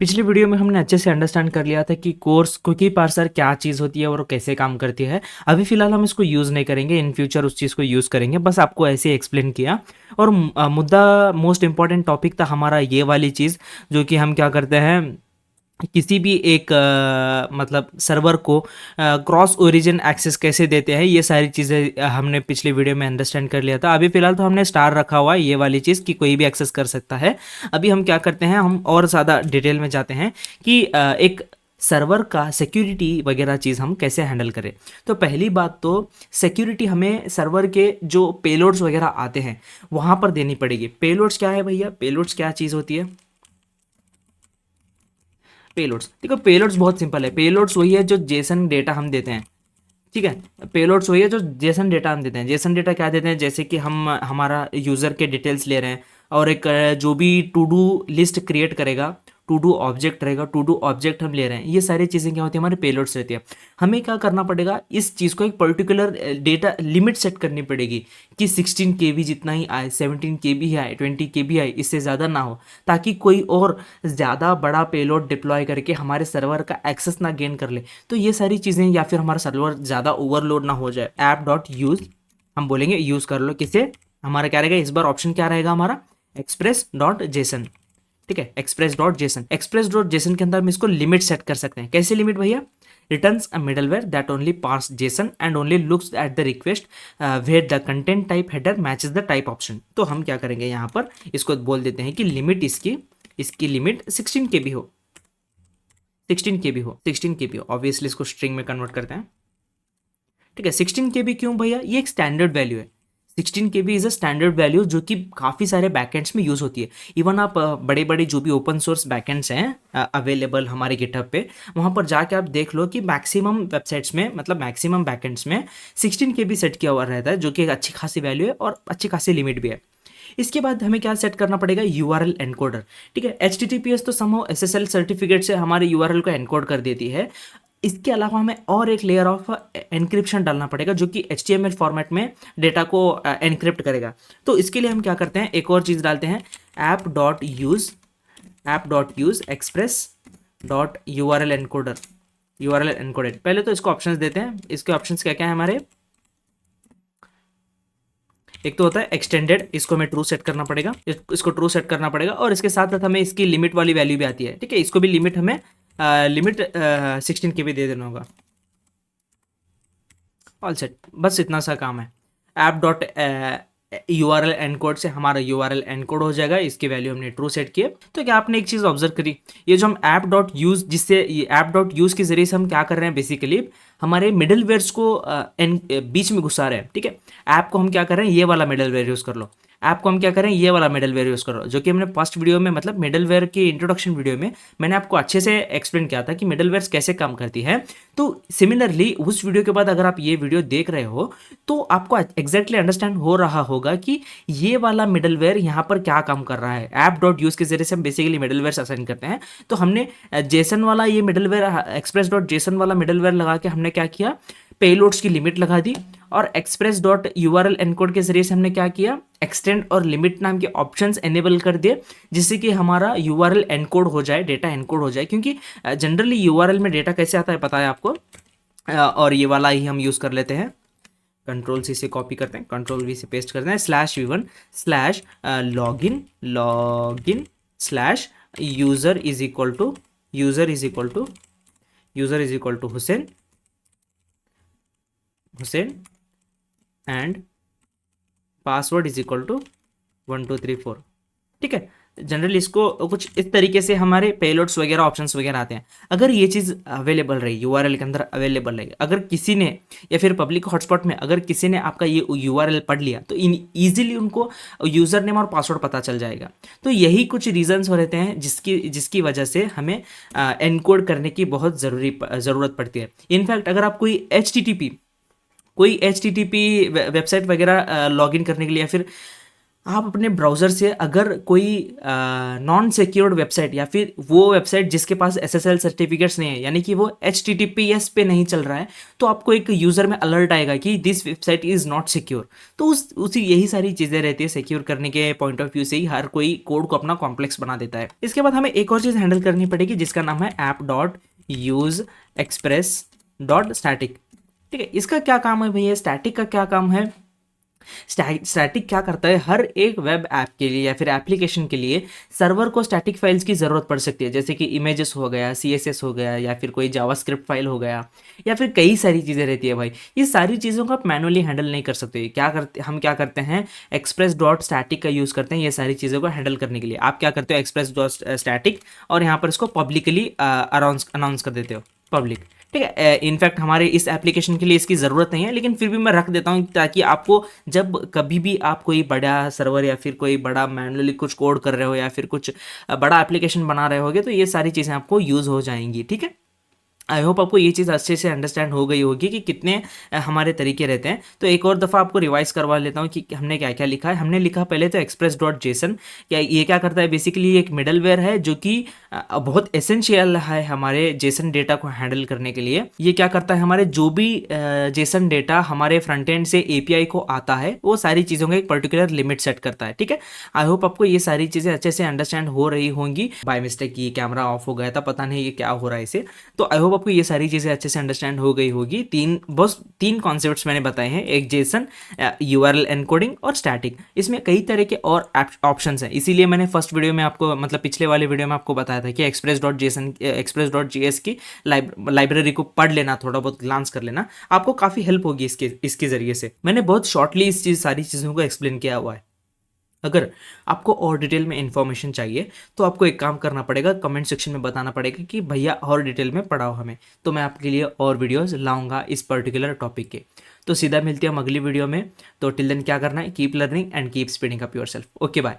पिछली वीडियो में हमने अच्छे से अंडरस्टैंड कर लिया था कि कोर्स कुकी पार्सर क्या चीज़ होती है और वो कैसे काम करती है। अभी फ़िलहाल हम इसको यूज़ नहीं करेंगे, इन फ्यूचर उस चीज़ को यूज़ करेंगे। बस आपको ऐसे एक्सप्लेन किया। और मुद्दा मोस्ट इम्पॉर्टेंट टॉपिक था हमारा ये वाली चीज़, जो कि हम क्या करते हैं, किसी भी एक मतलब सर्वर को क्रॉस ओरिजिन एक्सेस कैसे देते हैं, ये सारी चीज़ें हमने पिछली वीडियो में अंडरस्टैंड कर लिया था। अभी फ़िलहाल तो हमने स्टार रखा हुआ है ये वाली चीज़ कि कोई भी एक्सेस कर सकता है। अभी हम क्या करते हैं, हम और ज़्यादा डिटेल में जाते हैं कि एक सर्वर का सिक्योरिटी वगैरह चीज़ हम कैसे हैंडल करें। तो पहली बात तो सिक्योरिटी हमें सर्वर के जो पेलोड्स वगैरह आते हैं वहाँ पर देनी पड़ेगी। पेलोड्स क्या है भैया, पेलोड्स क्या चीज़ होती है? पेलोड्स, देखो पेलोड्स बहुत सिंपल है। पेलोड्स वही है जो जेसन डेटा हम देते हैं, ठीक है। पेलोड्स वही है जो जेसन डेटा हम देते हैं। जेसन डेटा क्या देते हैं, जैसे कि हम हमारा यूज़र के डिटेल्स ले रहे हैं और एक जो भी टू डू लिस्ट क्रिएट करेगा, टू डू ऑब्जेक्ट रहेगा, टू डू ऑब्जेक्ट हम ले रहे हैं, ये सारी चीज़ें क्या होती है, हमारे पेलोड्स रहती है। हमें क्या करना पड़ेगा, इस चीज़ को एक पर्टिकुलर डेटा लिमिट सेट करनी पड़ेगी कि 16 KB जितना ही आए, 17 KB आए, 20 KB आए, इससे ज़्यादा ना हो, ताकि कोई और ज़्यादा बड़ा पेलोड डिप्लॉय करके हमारे सर्वर का एक्सेस ना गेन कर ले। तो ये सारी चीज़ें, या फिर हमारा सर्वर ज़्यादा ओवरलोड ना हो जाए। ऐप डॉट यूज़ हम बोलेंगे, यूज़ कर लो किसे, हमारा क्या रहेगा इस बार ऑप्शन, क्या रहेगा हमारा, एक्सप्रेस डॉट जेसन, ठीक है। Express dot JSON, express dot JSON के अंदर हम इसको लिमिट सेट कर सकते हैं। कैसे लिमिट भैया, returns a middleware that only parse JSON and only looks at the request where the content type header matches the type option. तो हम क्या करेंगे यहाँ पर, इसको बोल देते हैं कि लिमिट इसकी इसकी लिमिट 16 KB हो, 16 KB हो, 16 KB हो। ऑब्वियसली इसको स्ट्रिंग में कन्वर्ट करते हैं, ठीक है। 16 KB क्यों भैया, ये एक स्टैंडर्ड वैल्यू है। 16 KB is a standard value जो कि काफ़ी सारे बैकएंड्स में यूज़ होती है। इवन आप बड़े बड़े जो भी ओपन सोर्स बैकएंड्स हैं अवेलेबल हमारे गिटहब पे, वहाँ पर जाके आप देख लो कि मैक्सिमम वेबसाइट्स में, मतलब मैक्सिमम बैकएंड्स में 16 KB सेट किया हुआ रहता है, जो कि एक अच्छी खासी वैल्यू है और अच्छी खासी लिमिट भी है। इसके बाद हमें क्या सेट करना पड़ेगा, यूआरएल एनकोडर, ठीक है। HTTPS तो समहाउ SSL सर्टिफिकेट से हमारे यूआरएल को एनकोड कर देती है। इसके अलावा हमें और एक लेयर ऑफ एनक्रिप्शन डालना पड़ेगा जो कि HTML फॉर्मेट में डेटा को एनक्रिप्ट करेगा। तो इसके लिए हम क्या करते हैं, एक और चीज़ डालते हैं, app dot use express dot URL encoder, URL encoded. पहले तो इसको ऑप्शंस देते हैं। इसके ऑप्शंस क्या क्या है हमारे, एक तो होता है एक्सटेंडेड, इसको हमें ट्रू सेट करना पड़ेगा, इसको ट्रू सेट करना पड़ेगा। और इसके साथ साथ हमें इसकी लिमिट वाली वैल्यू भी आती है, ठीक है। इसको भी लिमिट हमें लिमिट 16 KB दे देना होगा। ऑल सेट, बस इतना सा काम है। ऐप डॉट यूआरएल एनकोड से हमारा यूआरएल एनकोड हो जाएगा, इसकी वैल्यू हमने ट्रू सेट की है। तो क्या आपने एक चीज़ ऑब्जर्व करी, ये जो हम ऐप डॉट यूज़, जिससे ये ऐप डॉट यूज़ के जरिए से हम क्या कर रहे हैं, बेसिकली हमारे मिडल वेयर्स को बीच में घुसा रहे हैं, ठीक है। ऐप को हम क्या कर रहे हैं, ये वाला मिडल वेयर यूज़ कर लो, ऐप को हम क्या करें, ये वाला मिडलवेयर यूज़ करो, जो कि हमने फर्स्ट वीडियो में, मतलब मिडलवेयर की इंट्रोडक्शन वीडियो में मैंने आपको अच्छे से एक्सप्लेन किया था कि मिडलवेयर्स कैसे काम करती है। तो सिमिलरली उस वीडियो के बाद अगर आप ये वीडियो देख रहे हो तो आपको एग्जैक्टली अंडरस्टैंड हो रहा होगा कि ये वाला मिडलवेयर यहाँ पर क्या काम कर रहा है। ऐप डॉट यूज़ के जरिए से हम बेसिकली मिडलवेयर असाइन करते हैं। तो हमने जेसन वाला ये मिडलवेयर, एक्सप्रेस डॉट जेसन वाला मिडलवेयर लगा के हमने क्या किया, पेलोड्स की लिमिट लगा दी। और एक्सप्रेस डॉट यूआरएल एनकोड के जरिए से हमने क्या किया, एक्सटेंड और लिमिट नाम के ऑप्शंस एनेबल कर दिए, जिससे कि हमारा यूआरएल एनकोड हो जाए, डेटा एनकोड हो जाए। क्योंकि जनरली यूआरएल में डेटा कैसे आता है पता है आपको, और ये वाला ही हम यूज़ कर लेते हैं। कंट्रोल C से कॉपी करते हैं, कंट्रोल V से पेस्ट करते हैं, /v1 slash login slash user is equal to Hussain and password is equal to 1234, ठीक है। जनरली इसको कुछ इस तरीके से हमारे पेलोड्स वगैरह ऑप्शंस वगैरह आते हैं। अगर ये चीज़ अवेलेबल रही, यूआरएल के अंदर अवेलेबल रही, अगर किसी ने, या फिर पब्लिक हॉटस्पॉट में अगर किसी ने आपका ये यूआरएल पढ़ लिया, तो ईजिली उनको यूज़र नेम और पासवर्ड पता चल जाएगा। तो यही कुछ रीजंस हो रहते हैं जिसकी वजह से हमें एनकोड करने की बहुत ज़रूरत पड़ती है। इनफैक्ट अगर आप कोई H T T P website वगैरह लॉगिन करने के लिए, या फिर आप अपने ब्राउज़र से अगर कोई नॉन सिक्योर्ड वेबसाइट या फिर वो वेबसाइट जिसके पास एसएसएल सर्टिफिकेट्स नहीं है, यानी कि वो HTTPS पे नहीं चल रहा है, तो आपको एक यूज़र में अलर्ट आएगा कि this website is not secure. तो उस उसी यही सारी चीज़ें रहती है, सिक्योर करने के पॉइंट ऑफ व्यू से ही हर कोई कोड को अपना कॉम्प्लेक्स बना देता है। इसके बाद हमें एक और चीज़ हैंडल करनी पड़ेगी जिसका नाम है app.useexpress.static। ठीक है, इसका क्या काम है भैया, स्टैटिक का क्या काम है? स्टैटिक क्या करता है, हर एक वेब ऐप के लिए या फिर एप्लीकेशन के लिए सर्वर को स्टैटिक फाइल्स की ज़रूरत पड़ सकती है, जैसे कि इमेजेस हो गया, CSS हो गया, या फिर कोई जावास्क्रिप्ट फाइल हो गया, या फिर कई सारी चीज़ें रहती है भाई। ये सारी चीज़ों को आप मैनुअली हैंडल नहीं कर सकते। क्या करते हैं, एक्सप्रेस डॉट स्टैटिक का यूज़ करते हैं ये सारी चीज़ों को हैंडल करने के लिए। आप क्या करते हो, एक्सप्रेस डॉट स्टैटिक, और यहाँ पर इसको पब्लिकली अनाउंस कर देते हो, पब्लिक। ठीक है, इनफैक्ट हमारे इस एप्लीकेशन के लिए इसकी ज़रूरत नहीं है, लेकिन फिर भी मैं रख देता हूँ ताकि आपको जब कभी भी आप कोई बड़ा सर्वर या फिर कोई बड़ा मैनुअली कुछ कोड कर रहे हो या फिर कुछ बड़ा एप्लीकेशन बना रहे होगे, तो ये सारी चीज़ें आपको यूज़ हो जाएंगी। ठीक है, आई होप आपको ये चीज़ अच्छे से अंडरस्टैंड हो गई होगी कि कितने हमारे तरीके रहते हैं। तो एक और दफ़ा आपको रिवाइज करवा लेता हूँ कि हमने क्या क्या लिखा है। हमने लिखा पहले तो एक्सप्रेस डॉट जेसन। क्या ये क्या करता है, बेसिकली एक मिडलवेयर है जो कि बहुत एसेंशियल है हमारे जेसन डेटा को हैंडल करने के लिए। ये क्या करता है, हमारे जो भी जेसन डेटा हमारे फ्रंट एंड से API को आता है वो सारी चीज़ों का एक पर्टिकुलर लिमिट सेट करता है। ठीक है, आई होप आपको ये सारी चीज़ें अच्छे से अंडरस्टैंड हो रही होंगी। बाय मिस्टेक ये कैमरा ऑफ हो गया था, पता नहीं ये क्या हो रहा है इसे। तो आई होप आपको ये सारी चीज़ें अच्छे से अंडरस्टैंड हो गई होगी। तीन कॉन्सेप्ट्स मैंने बताए हैं, एक जेसन, URL एनकोडिंग और स्टैटिक। इसमें कई तरह के और ऑप्शंस हैं, इसीलिए मैंने फर्स्ट वीडियो में आपको, मतलब पिछले वाले वीडियो में आपको बताया था कि एक्सप्रेस.js की लाइब्रेरी को पढ़ लेना, थोड़ा बहुत ग्लांस कर लेना, आपको काफ़ी हेल्प होगी इसके ज़रिए से। मैंने बहुत शॉर्टली सारी चीज़ों को एक्सप्लेन किया हुआ है। अगर आपको और डिटेल में इन्फॉर्मेशन चाहिए तो आपको एक काम करना पड़ेगा, कमेंट सेक्शन में बताना पड़ेगा कि भैया और डिटेल में पढ़ाओ हमें, तो मैं आपके लिए और वीडियोस लाऊंगा इस पर्टिकुलर टॉपिक के। तो सीधा मिलते हैं हम अगली वीडियो में। तो टिल देन क्या करना है, keep learning and keep speeding up yourself. Okay bye.